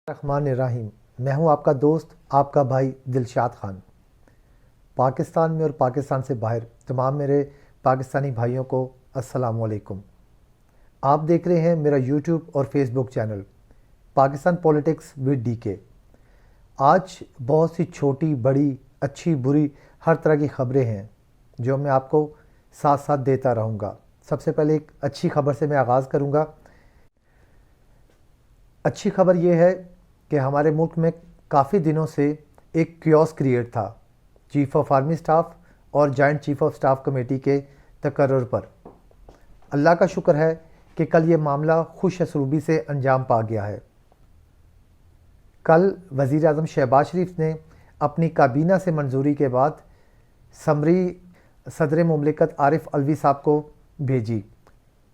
الرحمن الرحیم۔ میں ہوں آپ کا دوست، آپ کا بھائی دلشاد خان۔ پاکستان میں اور پاکستان سے باہر تمام میرے پاکستانی بھائیوں کو السلام علیکم۔ آپ دیکھ رہے ہیں میرا یوٹیوب اور Facebook channel Pakistan politics with D K. آج بہت سی چھوٹی بڑی اچھی بری ہر طرح کی خبریں ہیں جو میں آپ کو ساتھ ساتھ دیتا رہوں گا۔ سب سے پہلے ایک اچھی خبر سے میں آغاز کروں گا۔ اچھی خبر یہ ہے کہ ہمارے ملک میں کافی دنوں سے ایک کیوس کریٹ تھا چیف آف آرمی سٹاف اور joint chief of staff committee کے تقرر پر۔ اللہ کا شکر ہے کہ کل یہ معاملہ خوش اسلوبی سے انجام پا گیا ہے۔ کل وزیر اعظم شہباز شریف نے اپنی کابینہ سے منظوری کے بعد سمری صدر مملکت عارف علوی صاحب کو بھیجی۔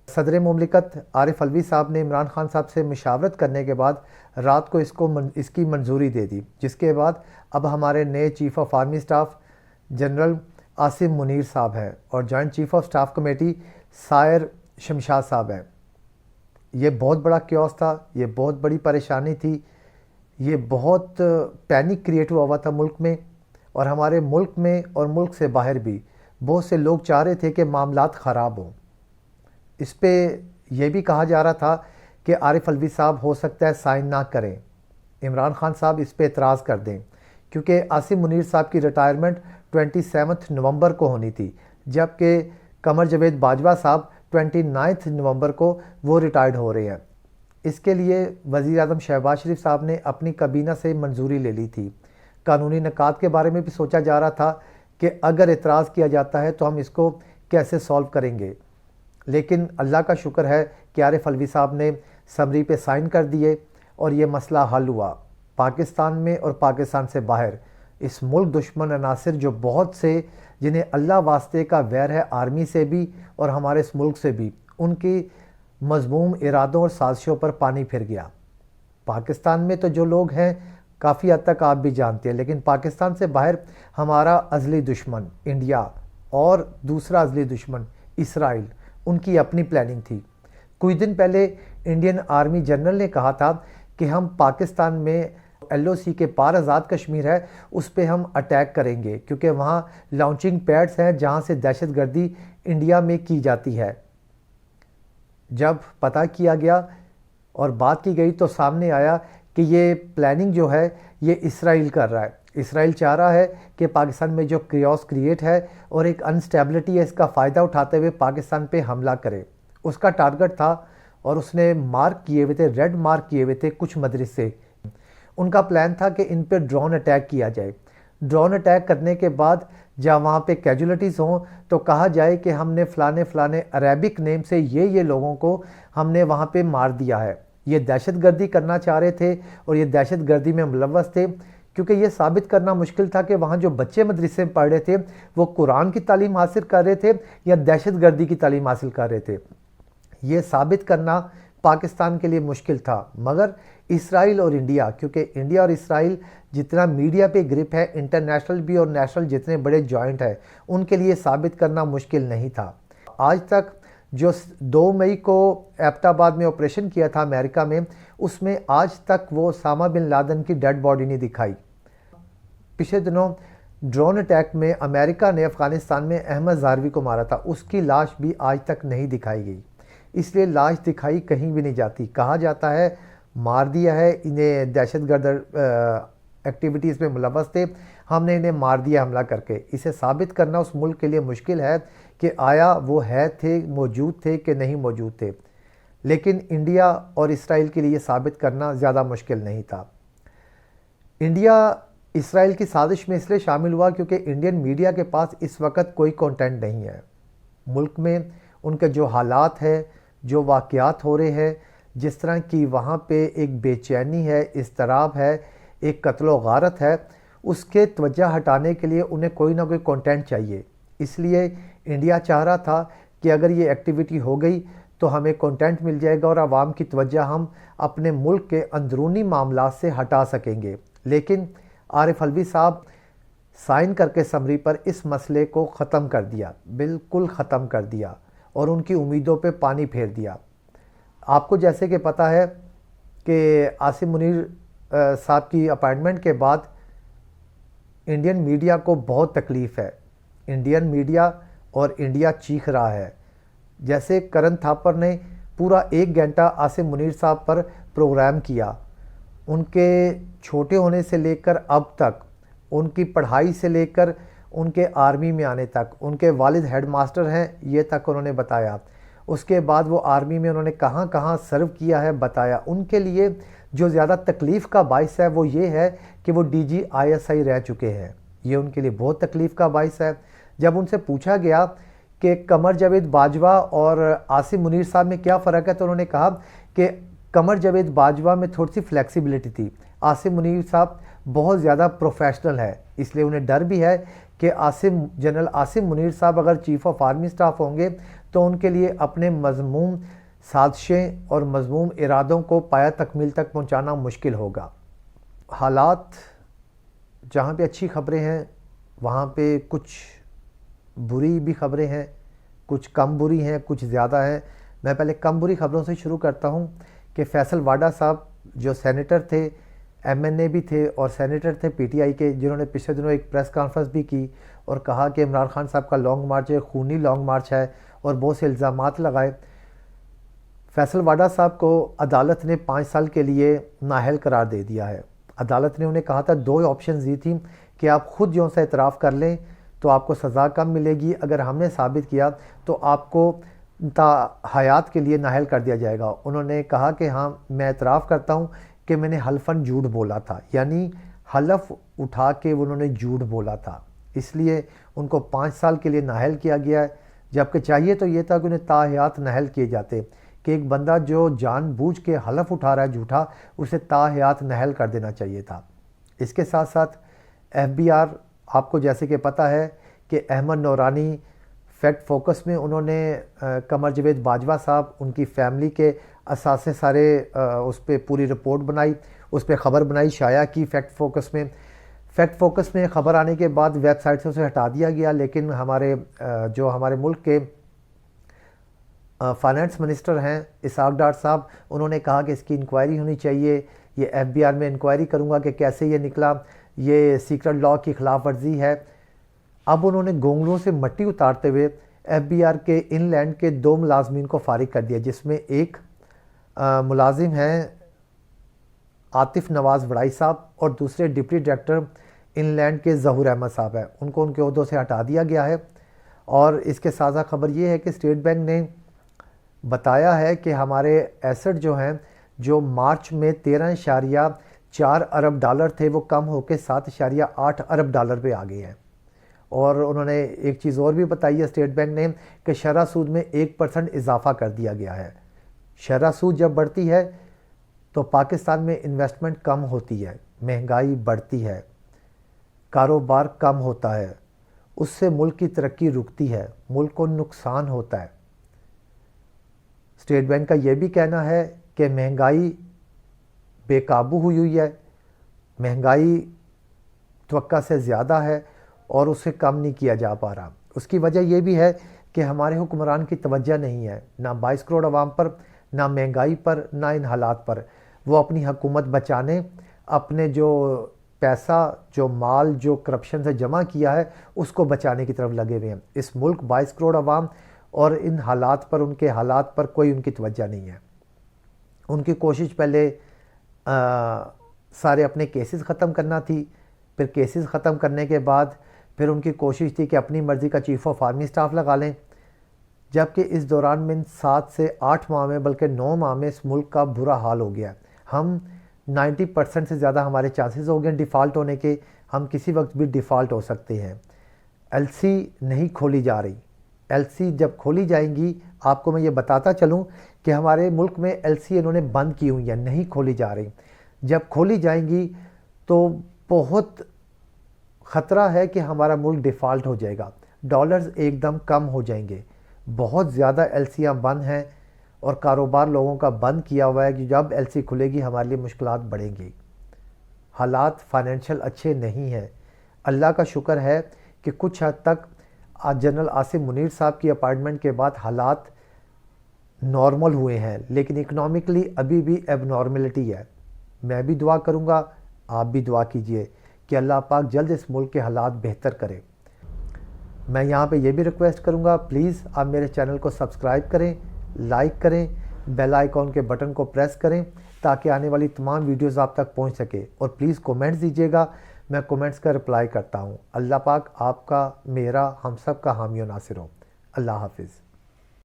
صدر مملکت عارف علوی صاحب نے عمران خان صاحب سے مشاورت کرنے کے بعد رات کو اس کی منظوری دے دی، جس کے بعد اب ہمارے نئے chief of army staff general Asim Munir صاحب ہیں اور joint chief of staff committee سائر شمشاد صاحب ہیں۔ یہ بہت بڑا کیوس تھا، یہ بہت بڑی پریشانی تھی، یہ بہت پینک کریٹ ہوا تھا ملک میں، اور ہمارے ملک میں اور ملک سے باہر بھی بہت سے لوگ چاہ رہے تھے کہ معاملات خراب ہوں۔ اس پہ یہ بھی کہا جا رہا تھا کہ عارف علوی صاحب ہو سکتا ہے سائن نہ کریں، عمران خان صاحب اس پہ اعتراض کر دیں، کیونکہ عاصم منیر صاحب کی ریٹائرمنٹ 27 نومبر کو ہونی تھی، جبکہ قمر جاوید باجوہ صاحب 29 نومبر کو وہ ریٹائرڈ ہو رہے ہیں۔ اس کے لیے وزیر اعظم شہباز شریف صاحب نے اپنی کابینہ سے منظوری لے لی تھی۔ قانونی نکات کے بارے میں بھی سوچا جا رہا تھا کہ اگر اعتراض کیا جاتا ہے تو ہم اس کو کیسے سالو کریں گے، لیکن اللہ کا شکر ہے کہ عارف علوی صاحب نے سمری پہ سائن کر دیے اور یہ مسئلہ حل ہوا۔ پاکستان میں اور پاکستان سے باہر اس ملک دشمن عناصر جو بہت سے جنہیں اللہ واسطے کا ویر ہے آرمی سے بھی اور ہمارے اس ملک سے بھی، ان کی مذموم ارادوں اور سازشوں پر پانی پھر گیا۔ پاکستان میں تو جو لوگ ہیں کافی حد تک آپ بھی جانتے ہیں، لیکن پاکستان سے باہر ہمارا ازلی دشمن انڈیا اور دوسرا ازلی دشمن اسرائیل، ان کی اپنی پلاننگ تھی۔ کچھ دن پہلے انڈین آرمی جنرل نے کہا تھا کہ ہم پاکستان میں LOC کے پار آزاد کشمیر ہے اس پہ ہم اٹیک کریں گے، کیونکہ وہاں لانچنگ پیڈز ہیں جہاں سے دہشت گردی انڈیا میں کی جاتی ہے۔ جب پتہ کیا گیا اور بات کی گئی تو سامنے آیا کہ یہ پلاننگ جو ہے یہ اسرائیل کر رہا ہے۔ اسرائیل چاہ رہا ہے کہ پاکستان میں جو کریوس کریٹ ہے اور ایک انسٹیبلٹی ہے، اس کا فائدہ اٹھاتے ہوئے پاکستان پہ حملہ کرے۔ اس کا ٹارگٹ تھا اور اس نے مارک کیے ہوئے تھے، ریڈ مارک کیے ہوئے تھے کچھ مدرسے۔ ان کا پلان تھا کہ ان پہ ڈرون اٹیک کیا جائے۔ ڈرون اٹیک کرنے کے بعد جب وہاں پہ کیجولیٹیز ہوں تو کہا جائے کہ ہم نے فلانے عربک نیم سے یہ لوگوں کو ہم نے وہاں پہ مار دیا ہے۔ یہ دہشت گردی کرنا چاہ رہے تھے اور یہ دہشت گردی میں ملوث تھے، کیونکہ یہ ثابت کرنا مشکل تھا کہ وہاں جو بچے مدرسے میں پڑھ رہے تھے وہ قرآن کی تعلیم حاصل کر رہے تھے یا دہشت گردی کی تعلیم حاصل کر رہے تھے۔ یہ ثابت کرنا پاکستان کے لیے مشکل تھا، مگر اسرائیل اور انڈیا، کیونکہ انڈیا اور اسرائیل جتنا میڈیا پہ گرپ ہے، انٹرنیشنل بھی اور نیشنل جتنے بڑے جوائنٹ ہیں، ان کے لیے ثابت کرنا مشکل نہیں تھا۔ آج تک جو 2 مئی کو ایبٹ آباد میں آپریشن کیا تھا امریکہ میں، اس میں آج تک وہ اسامہ بن لادن کی ڈیڈ باڈی نہیں دکھائی۔ پچھلے دنوں ڈرون اٹیک میں امریکہ نے افغانستان میں احمد ظاہروی کو مارا تھا، اس کی لاش بھی آج تک نہیں دکھائی گئی، اس لیے لاش دکھائی کہیں بھی نہیں جاتی۔ کہا جاتا ہے مار دیا ہے، انہیں دہشت گرد ایکٹیویٹیز میں ملوث تھے، ہم نے انہیں مار دیا حملہ کر کے۔ اسے ثابت کرنا اس ملک کے لیے مشکل ہے کہ آیا وہ موجود تھے کہ نہیں موجود تھے، لیکن انڈیا اور اسرائیل کے لیے ثابت کرنا زیادہ مشکل نہیں تھا۔ انڈیا اسرائیل کی سازش میں اس لیے شامل ہوا کیونکہ انڈین میڈیا کے پاس اس وقت کوئی کنٹینٹ نہیں ہے۔ ملک میں ان کے جو حالات ہیں، جو واقعات ہو رہے ہیں، جس طرح کی وہاں پہ ایک بے چینی ہے، اضطراب ہے، ایک قتل و غارت ہے، اس کے توجہ ہٹانے کے لیے انہیں کوئی نہ کوئی کنٹینٹ چاہیے۔ اس لیے انڈیا چاہ رہا تھا کہ اگر یہ ایکٹیویٹی ہو گئی تو ہمیں کنٹینٹ مل جائے گا اور عوام کی توجہ ہم اپنے ملک کے اندرونی معاملات سے ہٹا سکیں گے، لیکن عارف علوی صاحب سائن کر کے سمری پر اس مسئلے کو ختم کر دیا، بالکل ختم کر دیا، اور ان کی امیدوں پہ پانی پھیر دیا۔ آپ کو جیسے کہ پتہ ہے کہ عاصم منیر صاحب کی اپائنٹمنٹ کے بعد انڈین میڈیا کو بہت تکلیف ہے. انڈین میڈیا اور انڈیا چیخ رہا ہے. جیسے کرن تھاپر نے پورا 1 گھنٹہ عاصم منیر صاحب پر پروگرام کیا، ان کے چھوٹے ہونے سے لے کر اب تک، ان کی پڑھائی سے لے کر ان کے آرمی میں آنے تک، ان کے والد ہیڈ ماسٹر ہیں یہ تک انہوں نے بتایا. اس کے بعد وہ آرمی میں انہوں نے کہاں کہاں سرو کیا ہے بتایا. ان کے لیے جو زیادہ تکلیف کا باعث ہے وہ یہ ہے کہ وہ DGISI رہ چکے ہیں. یہ ان کے لیے بہت تکلیف کا باعث ہے. جب ان سے پوچھا گیا کہ قمر جاوید باجوہ اور عاصم منیر صاحب میں کیا فرق ہے، تو انہوں نے کہا کہ قمر جاوید باجوہ میں تھوڑی سی فلیکسیبلٹی تھی، عاصم منیر صاحب بہت زیادہ پروفیشنل ہے، اس لیے انہیں ڈر بھی ہے کہ جنرل عاصم منیر صاحب اگر چیف آف آرمی سٹاف ہوں گے تو ان کے لیے اپنے مذموم سازشیں اور مذموم ارادوں کو پایہ تکمیل تک پہنچانا مشکل ہوگا. حالات جہاں پہ اچھی خبریں ہیں وہاں پہ کچھ بری بھی خبریں ہیں، کچھ کم بری ہیں، کچھ زیادہ ہیں. میں پہلے کم بری خبروں سے شروع کرتا ہوں کہ فیصل واڈا صاحب جو سینیٹر تھے، MNA بھی تھے اور سینیٹر تھے PTI کے، جنہوں نے پچھلے دنوں ایک پریس کانفرنس بھی کی اور کہا کہ عمران خان صاحب کا لانگ مارچ ہے، خونی لانگ مارچ ہے، اور بہت سے الزامات لگائے. فیصل واڈا صاحب کو عدالت نے 5 سال کے لیے نااہل قرار دے دیا ہے. عدالت نے انہیں کہا تھا 2 آپشنز دی تھیں کہ آپ خود جو سا اعتراف کر لیں تو آپ کو سزا کم ملے گی، اگر ہم نے ثابت کیا تو آپ کو تا حیات کے لیے نااہل کر دیا جائے گا. انہوں نے کہا کہ ہاں میں اعتراف کرتا ہوں کہ میں نے حلفاً جھوٹ بولا تھا، یعنی حلف اٹھا کے انہوں نے جھوٹ بولا تھا، اس لیے ان کو 5 سال کے لیے نااہل کیا گیا ہے. جبکہ چاہیے تو یہ تھا کہ انہیں تا حیات نااہل کیے جاتے، کہ ایک بندہ جو جان بوجھ کے حلف اٹھا رہا ہے جھوٹا، اسے تا حیات نااہل کر دینا چاہیے تھا. اس کے ساتھ ساتھ FBR آپ کو جیسے کہ پتہ ہے کہ احمد نورانی فیکٹ فوکس میں انہوں نے قمر جاوید باجوہ صاحب، ان کی فیملی کے اثاثے سارے اس پہ پوری رپورٹ بنائی، اس پہ خبر بنائی، شائع کی فیکٹ فوکس میں. فیکٹ فوکس میں خبر آنے کے بعد ویب سائٹ سے اسے ہٹا دیا گیا، لیکن ہمارے ملک کے فائنانس منسٹر ہیں اسحاق ڈار صاحب، انہوں نے کہا کہ اس کی انکوائری ہونی چاہیے. یہ FBR میں انکوائری کروں گا کہ کیسے یہ نکلا، یہ سیکرٹ لاء کی خلاف ورزی ہے. اب انہوں نے گونگلوں سے مٹی اتارتے ہوئے FBR کے ان لینڈ کے 2 ملازمین کو فارغ کر دیا، جس میں ایک ملازم ہیں عاطف نواز وڑائی صاحب اور دوسرے ڈپٹی ڈائریکٹر ان لینڈ کے ظہور احمد صاحب ہیں. ان کو ان کے عہدوں سے ہٹا دیا گیا ہے. اور اس کے ساتھ خبر یہ ہے کہ اسٹیٹ بینک نے بتایا ہے کہ ہمارے ایسٹ جو ہیں، جو مارچ میں 13.4 ارب ڈالر تھے، وہ کم ہو کے 7.8 ارب ڈالر پہ آ گئے ہیں. اور انہوں نے ایک چیز اور بھی بتائی ہے اسٹیٹ بینک نے کہ شرح سود میں 1% اضافہ کر دیا گیا ہے. شرح سود جب بڑھتی ہے تو پاکستان میں انویسٹمنٹ کم ہوتی ہے، مہنگائی بڑھتی ہے، کاروبار کم ہوتا ہے، اس سے ملک کی ترقی رکتی ہے، ملک کو نقصان ہوتا ہے. اسٹیٹ بینک کا یہ بھی کہنا ہے کہ مہنگائی بے قابو ہوئی ہے، مہنگائی توقع سے زیادہ ہے اور اسے کم نہیں کیا جا پا رہا. اس کی وجہ یہ بھی ہے کہ ہمارے حکمران کی توجہ نہیں ہے، نہ 22 کروڑ عوام پر، نہ مہنگائی پر، نہ ان حالات پر. وہ اپنی حکومت بچانے، اپنے جو پیسہ، جو مال، جو کرپشن سے جمع کیا ہے، اس کو بچانے کی طرف لگے ہوئے ہیں. اس ملک 22 کروڑ عوام اور ان حالات پر، ان کے حالات پر کوئی ان کی توجہ نہیں ہے. ان کی کوشش پہلے سارے اپنے کیسز ختم کرنا تھی، پھر کیسز ختم کرنے کے بعد پھر ان کی کوشش تھی کہ اپنی مرضی کا چیف آف آرمی سٹاف لگا لیں. جبکہ اس دوران میں 7 سے 8 ماہ میں، بلکہ 9 ماہ میں اس ملک کا برا حال ہو گیا. ہم 90% سے زیادہ ہمارے چانسز ہو گئے ڈیفالٹ ہونے کے، ہم کسی وقت بھی ڈیفالٹ ہو سکتے ہیں. LC نہیں کھولی جا رہی. LC جب کھولی جائیں گی، آپ کو میں یہ بتاتا چلوں کہ ہمارے ملک میں LC انہوں نے بند کی ہوئی ہیں، نہیں کھولی جا رہی. جب کھولی جائیں گی تو بہت خطرہ ہے کہ ہمارا ملک ڈیفالٹ ہو جائے گا، ڈالرز ایک دم کم ہو جائیں گے. بہت زیادہ LCیاں بند ہیں اور کاروبار لوگوں کا بند کیا ہوا ہے کہ جب LC کھلے گی ہمارے لیے مشکلات بڑھیں گی. حالات فائنینشل اچھے نہیں ہیں. اللہ کا شکر ہے کہ کچھ حد تک جنرل عاصم منیر صاحب کی اپائنٹمنٹ کے بعد حالات نارمل ہوئے ہیں، لیکن اکنامکلی ابھی بھی ایب نارملٹی ہے. میں بھی دعا کروں گا، آپ بھی دعا کیجئے کہ اللہ پاک جلد اس ملک کے حالات بہتر کرے۔ میں یہاں پہ یہ بھی ریکویسٹ کروں گا، پلیز آپ میرے چینل کو سبسکرائب کریں، لائک کریں، بیل آئیکن کے بٹن کو پریس کریں تاکہ آنے والی تمام ویڈیوز آپ تک پہنچ سکے، اور پلیز کومنٹس دیجیے گا، میں کومنٹس کا رپلائی کرتا ہوں۔ اللہ پاک آپ کا، میرا، ہم سب کا حامی و ناصر ہو۔ اللہ حافظ۔